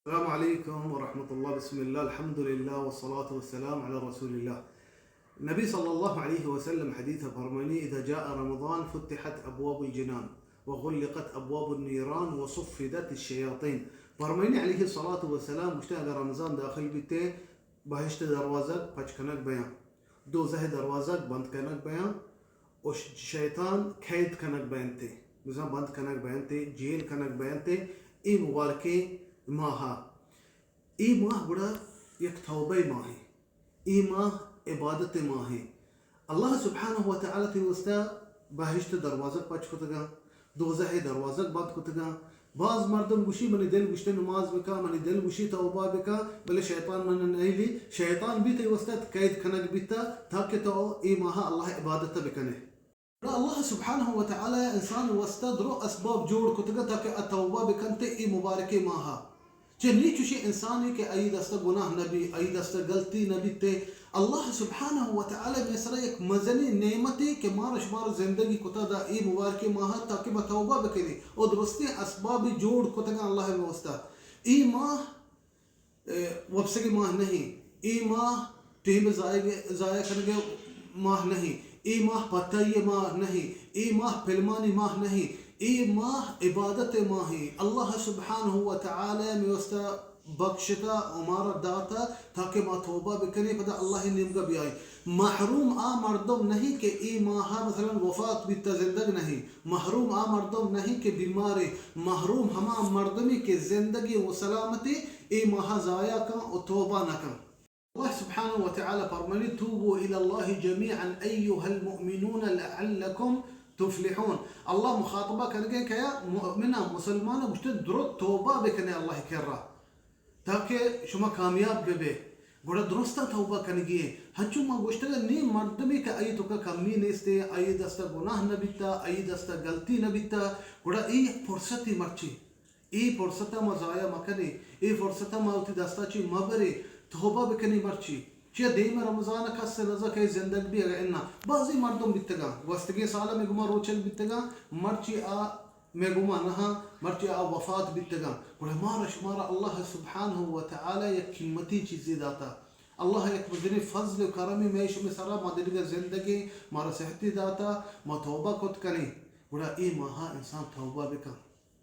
السلام عليكم ورحمة الله. بسم الله الحمد لله والصلاة والسلام على رسول الله. النبي صلى الله عليه وسلم حديثه فرماني إذا جاء رمضان فتحت أبواب الجنان وغلقت أبواب النيران وصفدت الشياطين. فرماني عليه الصلاة والسلام مشتاق رمضان داخل بيته بهشت دروازة پچ کنک بیان، دوزه دروازة بند کنک بیان و شیطان قید کنک بیانته، مثلا بند کنک بیانته، جیل کنک بیانته. ای مبارکه ماها، ای ماه بڑا یک توبه ماه ہے، ای ماه عبادت ماه ہے. اللہ سبحانہ و تعالی تی وستا بهشت دروازه پچ کتگا، دوزه دروازه بند کتگا. بعض مردم گوشی منی دل گوشته نماز بکا، منی دل گوشی توبه بکا، بله شیطان من نیلی، شیطان بھی تی وستا قید کنک بیتا تاکہ تو ای ماها اللہ عبادت بکنے. الله سبحانه وتعالى انسان واستدرو اسباب جوڑ کتگا تاکہ التوبه بکنتے ای مبارکه ماها. چنی چوشی انسانی کہ ای دستا گناہ نبی، ای دستا غلطی نبی تے اللہ سبحانہ وتعالی میں سر ایک مزنی نعمتی کہ مار شمار زندگی کتا دا ای مبارکی ماہ تاکہ با توبہ بکنی اور درستی اسباب جوڑ کتگا اللہ میں وستا. ای ماہ وبسگی ماہ نہیں، ای ماہ ٹیم ضائع کرنے ماہ نہیں، ای ماہ پتائی ماہ نہیں، ای ماہ فلمانی ماہ نہیں، ای ماہ عبادت ماہ ہے. اللہ سبحانہ وتعالی میں وستا بخشتا ہمارا داتا تاکہ ما توبہ بکنے پدا اللہ نمگا بھی آئی. محروم آ مردم نہیں کہ ای ماہ مثلا وفات بیتا زندگ نہیں، محروم آ مردم نہیں کہ بیماری، محروم ہما مردمی کے زندگی و سلامتی ای ماہ ضائع کن و توبہ نہ کن. الله سبحانه وتعالى فرماني توبوا إلى الله جميعا أيها المؤمنون لعلكم تفلحون. الله مخاطبة كان كيا مؤمنا مسلمانا مشتد درود توبة بكني الله كرا تاكي شما كامياب ببه بڑا درستا توبہ کنگی ہے. ہچو ما گوشتگا نی مردمی کا ای تو کا کمی نیستے، ای دستا گناہ نبیتا، ای دستا غلطی نبیتا. بڑا ای فرصتی مرچی، ای فرصتا ما ضائع مکنی، ای فرصتا ما اوتی دستا چی مبری توبہ بکنی مرچی. چیہ دیم رمضان کس سے رضا کہ زندگ بھی اگر انا بعضی مردم بیتگا وستگی سالہ میں گما روچل بیتگا مرچی آ میں گما نہا مرچی آ وفات بیتگا. اور ہمارا شمارا اللہ سبحانہ وتعالی یک قیمتی چیزی داتا. اللہ یک مدنی فضل و کرمی میں شمی سرا ما دلگا زندگی مارا صحتی داتا ما توبہ کت کنی. بڑا ای ماہا انسان توبہ بکن.